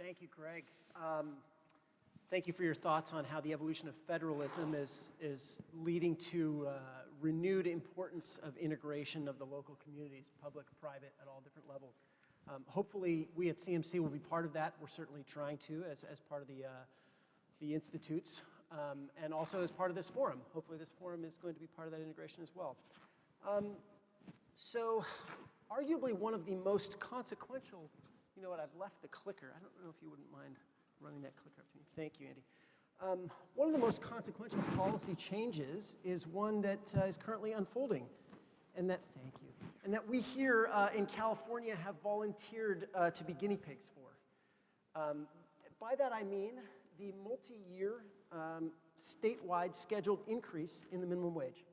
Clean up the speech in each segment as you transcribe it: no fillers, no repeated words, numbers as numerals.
Thank you, Greg. Thank you for your thoughts on how the evolution of federalism is leading to renewed importance of integration of the local communities, public, private, at all different levels. Hopefully, we at CMC will be part of that. We're certainly trying to as part of the institutes, and also as part of this forum. Hopefully, this forum is going to be part of that integration as well. So, arguably one of the most consequential, you know what, I've left the clicker. I don't know if you wouldn't mind running that clicker up to me. Thank you, Andy. One of the most consequential policy changes is one that is currently unfolding, and that, thank you, and that we here in California have volunteered to be guinea pigs for. By that I mean the multi-year statewide scheduled increase in the minimum wage.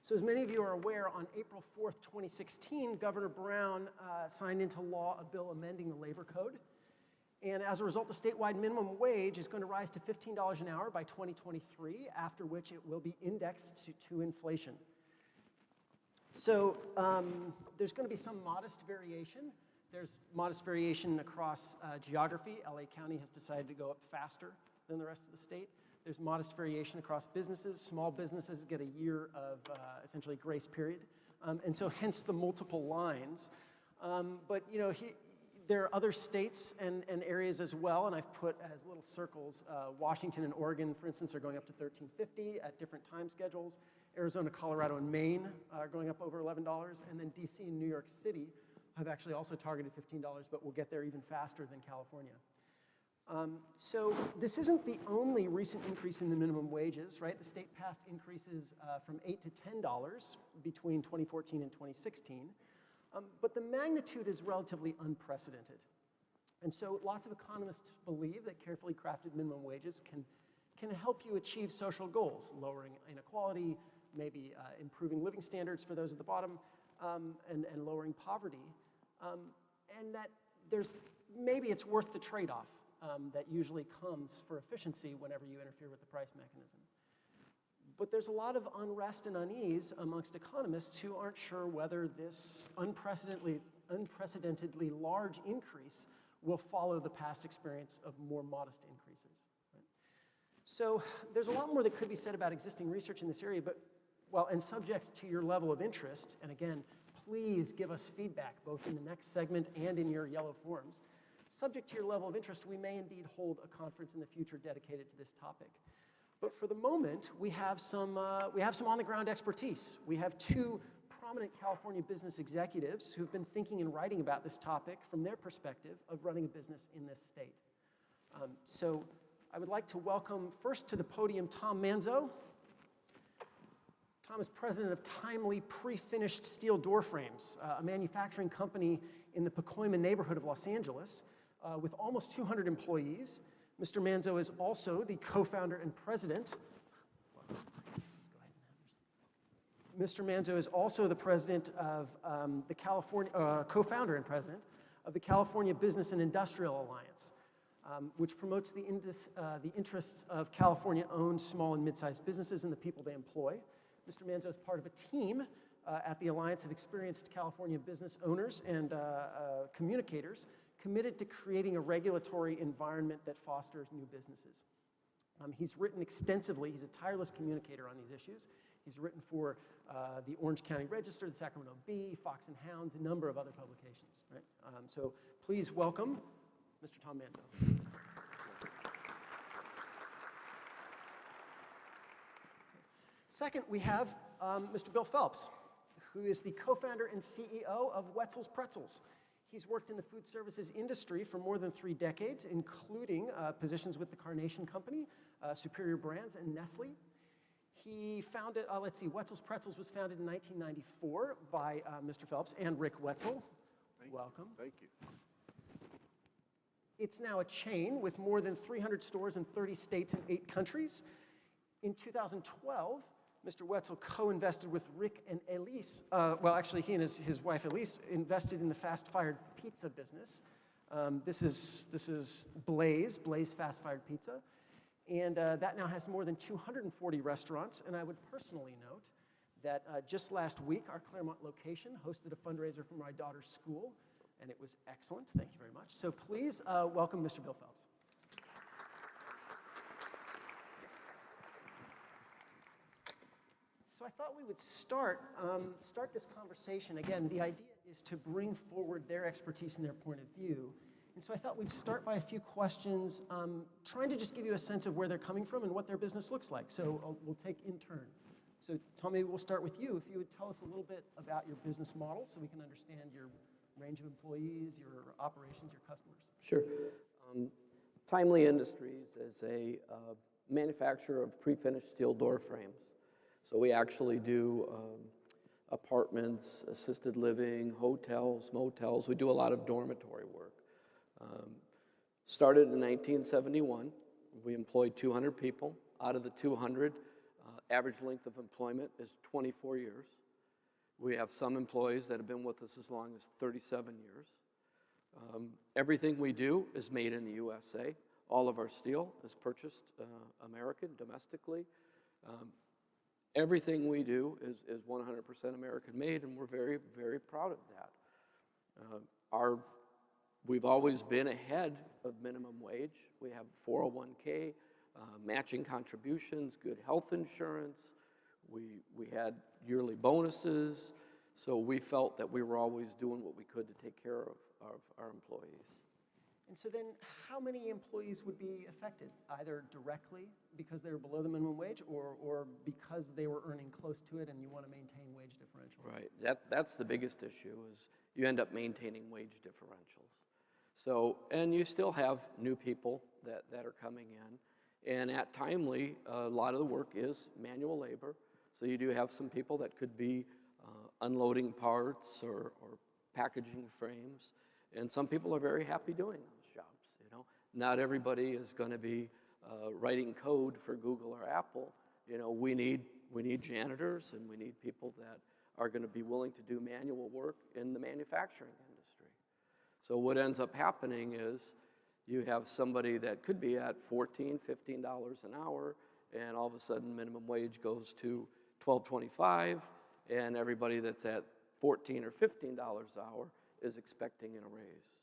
So as many of you are aware, on April 4th, 2016, Governor Brown signed into law a bill amending the labor code. And as a result, the statewide minimum wage is going to rise to $15 an hour by 2023, after which it will be indexed to inflation. So there's going to be some modest variation. There's modest variation across geography. LA County has decided to go up faster than the rest of the state. There's modest variation across businesses. Small businesses get a year of essentially grace period. And so hence the multiple lines. But you know, there are other states and areas as well, and I've put as little circles. Washington and Oregon, for instance, are going up to $13.50 at different time schedules. Arizona, Colorado, and Maine are going up over $11. And then DC and New York City have actually also targeted $15, but will get there even faster than California. So this isn't the only recent increase in the minimum wages, right? The state passed increases from $8 to $10 between 2014 and 2016. But the magnitude is relatively unprecedented. And so lots of economists believe that carefully crafted minimum wages can help you achieve social goals, lowering inequality, maybe improving living standards for those at the bottom, and lowering poverty. And that maybe it's worth the trade-off that usually comes for efficiency whenever you interfere with the price mechanism. But there's a lot of unrest and unease amongst economists who aren't sure whether this unprecedentedly large increase will follow the past experience of more modest increases. Right? So there's a lot more that could be said about existing research in this area, but and subject to your level of interest, and again, please give us feedback both in the next segment and in your yellow forms. Subject to your level of interest, we may indeed hold a conference in the future dedicated to this topic. But for the moment, we have some on-the-ground expertise. We have two prominent California business executives who've been thinking and writing about this topic from their perspective of running a business in this state. So I would like to welcome first to the podium Tom Manzo. Tom is president of Timely Prefinished Steel Door Frames, a manufacturing company in the Pacoima neighborhood of Los Angeles with almost 200 employees. Mr. Manzo is also the co-founder and president. Mr. Manzo is also the president of the co-founder and president of the California Business and Industrial Alliance, which promotes the interests of California-owned small and mid-sized businesses and the people they employ. Mr. Manzo is part of a team at the Alliance of Experienced California Business Owners and Communicators committed to creating a regulatory environment that fosters new businesses. He's written extensively. He's a tireless communicator on these issues. He's written for the Orange County Register, the Sacramento Bee, Fox and Hounds, a number of other publications. Right? So please welcome Mr. Tom Manzo. Second, we have Mr. Bill Phelps, who is the co-founder and CEO of Wetzel's Pretzels. He's worked in the food services industry for more than 3 decades, including positions with the Carnation Company, Superior Brands, and Nestle. He founded, Wetzel's Pretzels was founded in 1994 by Mr. Phelps and Rick Wetzel. Welcome. Thank you. It's now a chain with more than 300 stores in 30 states and 8 countries. In 2012, Mr. Wetzel co-invested with Rick and Elise. Actually, he and his wife Elise invested in the fast-fired pizza business. This is Blaze fast-fired pizza. And that now has more than 240 restaurants. And I would personally note that just last week, our Claremont location hosted a fundraiser for my daughter's school. and it was excellent. Thank you very much. So please welcome Mr. Bill Phelps. So I thought we would start this conversation. Again, the idea is to bring forward their expertise and their point of view. And so I thought we'd start by a few questions, trying to just give you a sense of where they're coming from and what their business looks like. So we'll take in turn. So Tom, maybe we'll start with you. If you would tell us a little bit about your business model so we can understand your range of employees, your operations, your customers. Sure. Timely Industries is a manufacturer of prefinished steel door frames. So we actually do apartments, assisted living, hotels, motels. We do a lot of dormitory work. Started in 1971. We employed 200 people. Out of the 200, average length of employment is 24 years. We have some employees that have been with us as long as 37 years. Everything we do is made in the USA. All of our steel is purchased American, domestically. Everything we do is 100% American made, and we're very, very proud of that. We've always been ahead of minimum wage. We have 401k, matching contributions, good health insurance. We had yearly bonuses, so we felt that we were always doing what we could to take care of our employees. And so then how many employees would be affected, either directly because they were below the minimum wage or because they were earning close to it and you want to maintain wage differentials? Right, that's the biggest issue is you end up maintaining wage differentials. So, and you still have new people that are coming in. And at Timely, a lot of the work is manual labor. So you do have some people that could be unloading parts or packaging frames. And some people are very happy doing those jobs, you know. Not everybody is going to be writing code for Google or Apple. You know, we need janitors and we need people that are going to be willing to do manual work in the manufacturing industry. So what ends up happening is you have somebody that could be at $14, $15 an hour, and all of a sudden minimum wage goes to $12.25, and everybody that's at $14 or $15 an hour is expecting a raise.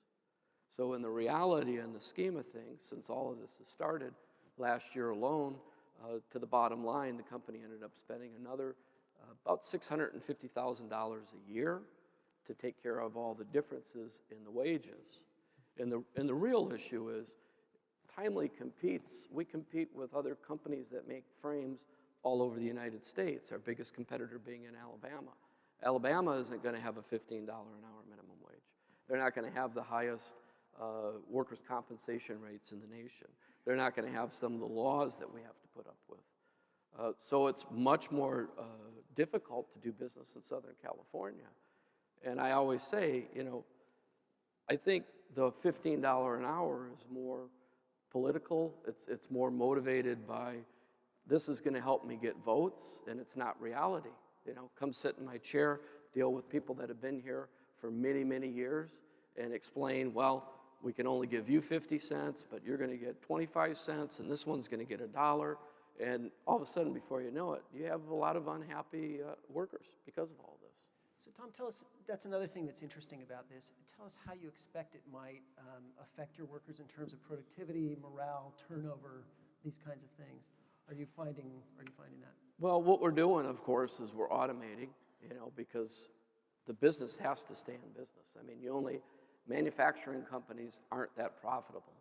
So in the reality and the scheme of things, since all of this has started, last year alone, to the bottom line, the company ended up spending another about $650,000 a year to take care of all the differences in the wages. And the real issue is Timely competes. We compete with other companies that make frames all over the United States, our biggest competitor being in Alabama. Alabama isn't going to have a $15 an hour minimum wage. They're not going to have the highest workers' compensation rates in the nation. They're not going to have some of the laws that we have to put up with. So it's much more difficult to do business in Southern California. And I always say, you know, I think the $15 an hour is more political. It's more motivated by this is going to help me get votes, and it's not reality. You know, come sit in my chair, deal with people that have been here for many, many years, and explain, well, we can only give you 50 cents, but you're going to get 25 cents, and this one's going to get $1. And all of a sudden, before you know it, you have a lot of unhappy workers because of all this. So Tom, tell us, that's another thing that's interesting about this. Tell us how you expect it might affect your workers in terms of productivity, morale, turnover, these kinds of things. Are you finding that? Well, what we're doing, of course, is we're automating, you know, because the business has to stay in business. I mean, manufacturing companies aren't that profitable.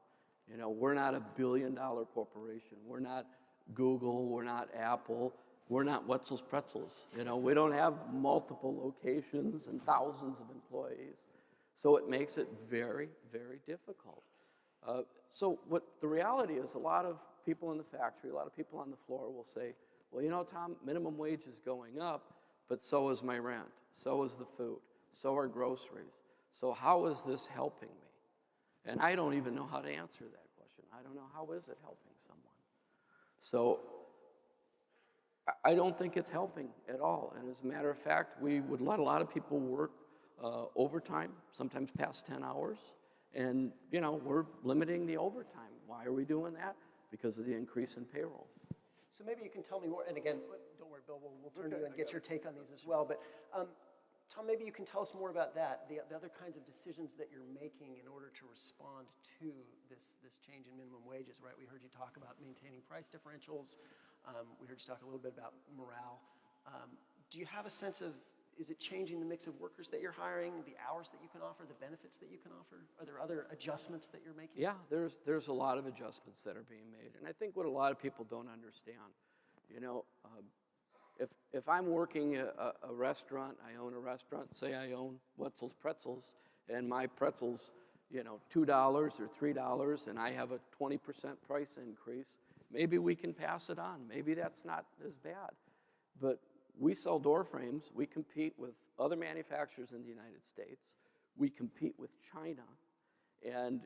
You know, we're not a billion-dollar corporation. We're not Google, we're not Apple, we're not Wetzel's Pretzels. You know, we don't have multiple locations and thousands of employees. So it makes it very, very difficult. So what the reality is, a lot of people in the factory, a lot of people on the floor will say, well, you know, Tom, minimum wage is going up, but so is my rent, so is the food, so are groceries. So how is this helping me? And I don't even know how to answer that question. I don't know, how is it helping someone? So I don't think it's helping at all. And as a matter of fact, we would let a lot of people work overtime, sometimes past 10 hours. And, you know, we're limiting the overtime. Why are we doing that? Because of the increase in payroll. So maybe you can tell me more, and again, don't worry, Bill, we'll turn to you and get your take on these as well. But Tom, maybe you can tell us more about that, the other kinds of decisions that you're making in order to respond to this change in minimum wages, right? We heard you talk about maintaining price differentials. We heard you talk a little bit about morale. Do you have a sense of, is it changing the mix of workers that you're hiring, the hours that you can offer, the benefits that you can offer? Are there other adjustments that you're making? Yeah, there's a lot of adjustments that are being made. And I think what a lot of people don't understand, if I'm working a restaurant, I own a restaurant, say I own Wetzel's Pretzels, and my pretzels, $2 or $3, and I have a 20% price increase, maybe we can pass it on. Maybe that's not as bad. But we sell door frames. We compete with other manufacturers in the United States. We compete with China. And,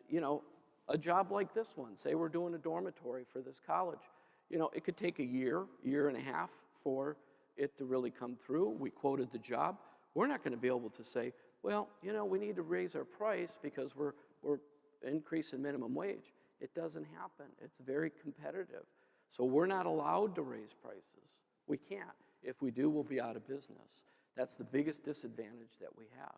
a job like this one, say we're doing a dormitory for this college, it could take a year and a half for it to really come through. We quoted the job. We're not going to be able to say, well, we need to raise our price because we're increasing minimum wage. It doesn't happen. It's very competitive. So we're not allowed to raise prices. We can't. If we do, we'll be out of business. That's the biggest disadvantage that we have.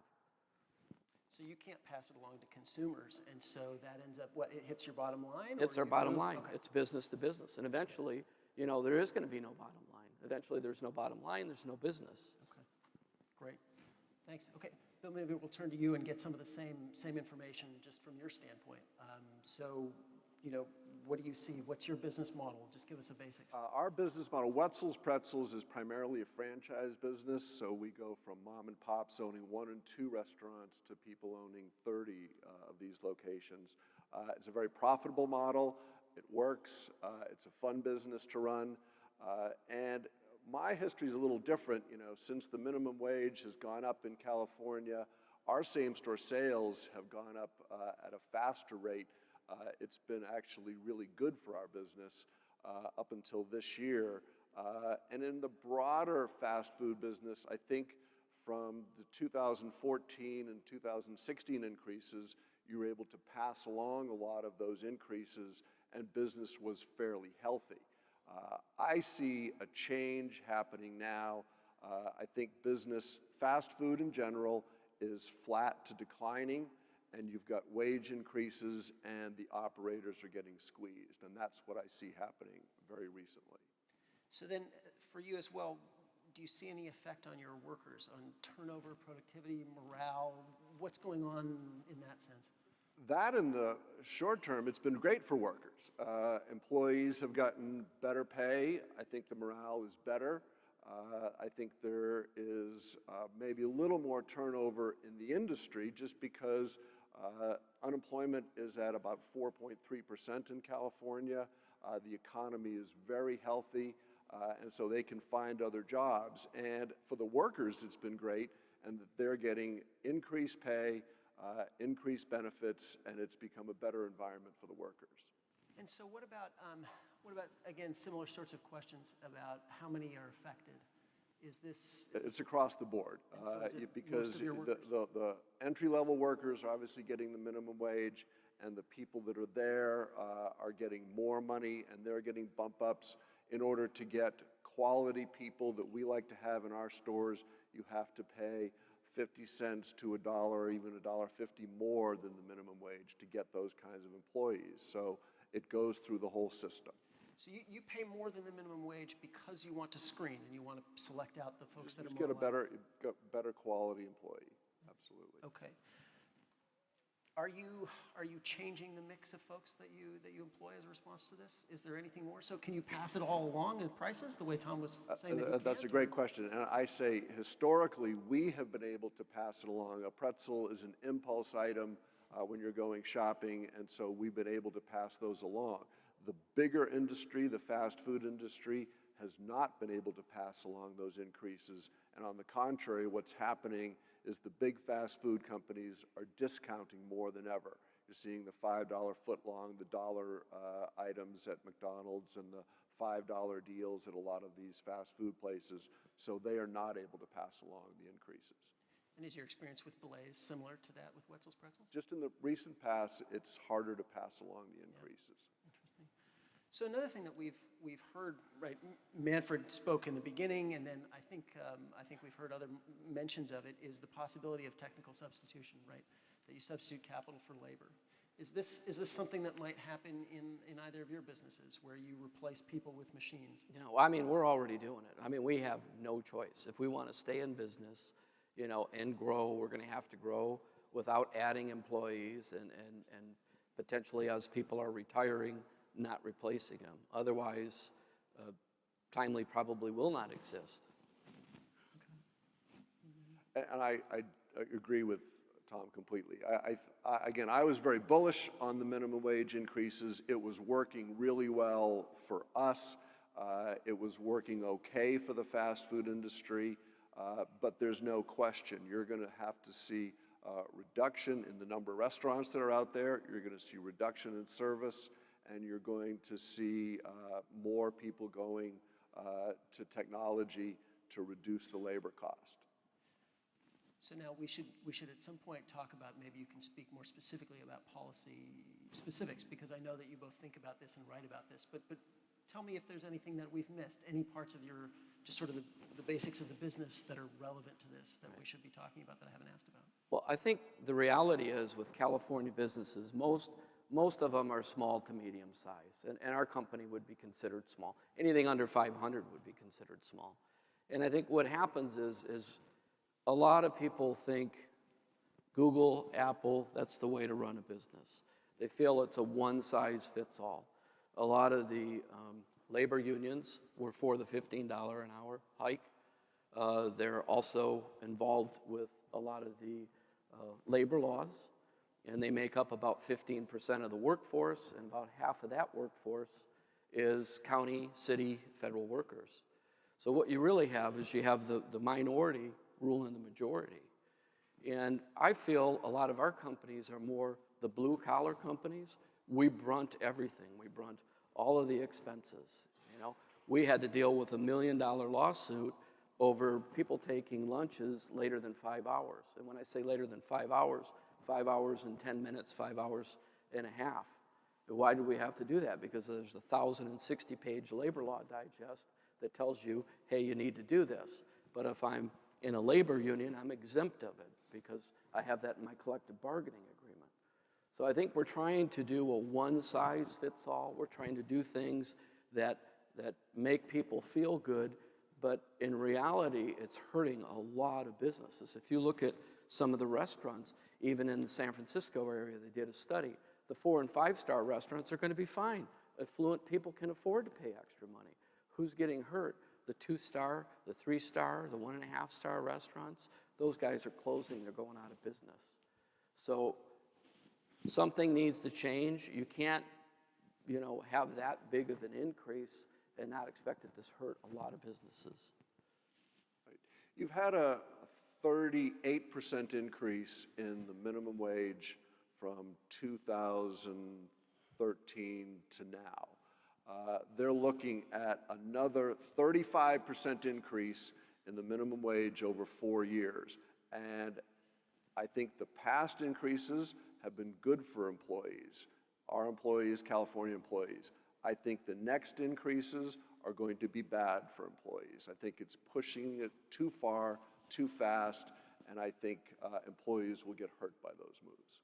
So you can't pass it along to consumers, and so that ends up, it hits your bottom line? It's our bottom line. Okay. It's business to business. And eventually, there is going to be no bottom line. Eventually, there's no bottom line, there's no business. Okay, great. Thanks. Okay, Bill, maybe we'll turn to you and get some of the same information just from your standpoint. What do you see? What's your business model? Just give us a basics. Our business model, Wetzel's Pretzels, is primarily a franchise business. So we go from mom and pops owning 1 and 2 restaurants to people owning 30 of these locations. It's a very profitable model. It works. It's a fun business to run. And my history is a little different. Since the minimum wage has gone up in California, our same-store sales have gone up at a faster rate. It's been actually really good for our business up until this year. And in the broader fast food business, I think from the 2014 and 2016 increases, you were able to pass along a lot of those increases, and business was fairly healthy. I see a change happening now. I think business, fast food in general, is flat to declining, and you've got wage increases, and the operators are getting squeezed, and that's what I see happening very recently. So then, for you as well, do you see any effect on your workers, on turnover, productivity, morale? What's going on in that sense? That in the short term, it's been great for workers. Employees have gotten better pay. I think the morale is better. I think there is maybe a little more turnover in the industry just because unemployment is at about 4.3% in California. The economy is very healthy, and so they can find other jobs. And for the workers, it's been great, and that they're getting increased pay, increased benefits, and it's become a better environment for the workers. And so what about again, similar sorts of questions about how many are affected? It's across the board, because the entry-level workers are obviously getting the minimum wage, and the people that are there are getting more money, and they're getting bump-ups. In order to get quality people that we like to have in our stores, you have to pay 50 cents to $1, or even $1.50 more than the minimum wage to get those kinds of employees. So it goes through the whole system. So you pay more than the minimum wage because you want to screen and you want to select out the folks that are more. Just get a better quality employee. Absolutely. Okay. Are you changing the mix of folks that you employ as a response to this? Is there anything more? So can you pass it all along in prices the way Tom was saying? That's a great question. And I say historically we have been able to pass it along. A pretzel is an impulse item when you're going shopping, and so we've been able to pass those along. The bigger industry, the fast food industry, has not been able to pass along those increases. And on the contrary, what's happening is the big fast food companies are discounting more than ever. You're seeing the $5 footlong, the dollar items at McDonald's, and the $5 deals at a lot of these fast food places. So they are not able to pass along the increases. And is your experience with Blaze similar to that with Wetzel's Pretzels? Just in the recent past, it's harder to pass along the increases. Yeah. Interesting. So another thing that we've heard, right? Manfred spoke in the beginning, and then I think we've heard other mentions of it. Is the possibility of technical substitution, right? That you substitute capital for labor. Is this something that might happen in either of your businesses, where you replace people with machines? No, I mean, we're already doing it. I mean, we have no choice. If we want to stay in business, you know, and grow, we're going to have to grow without adding employees and potentially, as people are retiring, not replacing them. Otherwise, Timely probably will not exist. And I agree with Tom completely. Again, I was very bullish on the minimum wage increases. It was working really well for us. It was working okay for the fast food industry, but there's no question you're going to have to see reduction in the number of restaurants that are out there. You're going to see reduction in service, and you're going to see more people going to technology to reduce the labor cost. So now we should at some point talk about, maybe you can speak more specifically about policy specifics, because I know that you both think about this and write about this, but tell me if there's anything that we've missed, any parts of your, just sort of the basics of the business that are relevant to this that we should be talking about that I haven't asked about. Well, I think the reality is with California businesses, most of them are small to medium size, and our company would be considered small. Anything under 500 would be considered small. And I think what happens is a lot of people think Google, Apple, that's the way to run a business. They feel it's a one-size-fits-all. A lot of the labor unions were for the $15 an hour hike. They're also involved with a lot of the labor laws, and they make up about 15% of the workforce, and about half of that workforce is county, city, federal workers. So what you really have is you have the minority ruling the majority. And I feel a lot of our companies are more the blue-collar companies. We brunt everything. We brunt all of the expenses. You know, we had to deal with $1 million lawsuit over people taking lunches later than 5 hours. And when I say later than 5 hours, 5 hours and 10 minutes, 5 hours and a half. And why do we have to do that? Because there's a 1,060-page labor law digest that tells you, hey, you need to do this. But if I'm in a labor union, I'm exempt of it because I have that in my collective bargaining agreement. So I think we're trying to do a one-size-fits-all. We're trying to do things that make people feel good, but in reality, it's hurting a lot of businesses. If you look at some of the restaurants, even in the San Francisco area, they did a study. The 4- and 5-star restaurants are going to be fine. Affluent people can afford to pay extra money. Who's getting hurt? The 2-star, the 3-star, the 1.5-star restaurants, those guys are closing, they're going out of business. So something needs to change. You can't, you know, have that big of an increase and not expect it to hurt a lot of businesses. Right. You've had a 38% increase in the minimum wage from 2013 to now. They're looking at another 35% increase in the minimum wage over 4 years. And I think the past increases have been good for employees, our employees, California employees. I think the next increases are going to be bad for employees. I think it's pushing it too far, too fast, and I think employees will get hurt by those moves.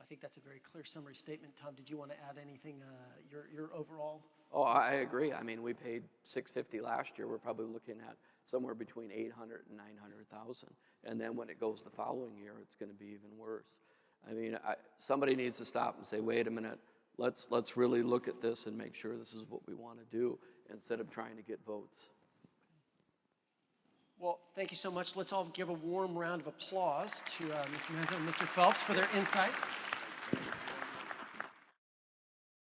I think that's a very clear summary statement. Tom, did you want to add anything, your overall? Oh, I agree. I mean, we paid $650 last year. We're probably looking at somewhere between 800 and 900,000. And then when it goes the following year, it's going to be even worse. I mean, somebody needs to stop and say, wait a minute, let's really look at this and make sure this is what we want to do instead of trying to get votes. Well, thank you so much. Let's all give a warm round of applause to Mr. Manzo and Mr. Phelps for their insights. Thanks.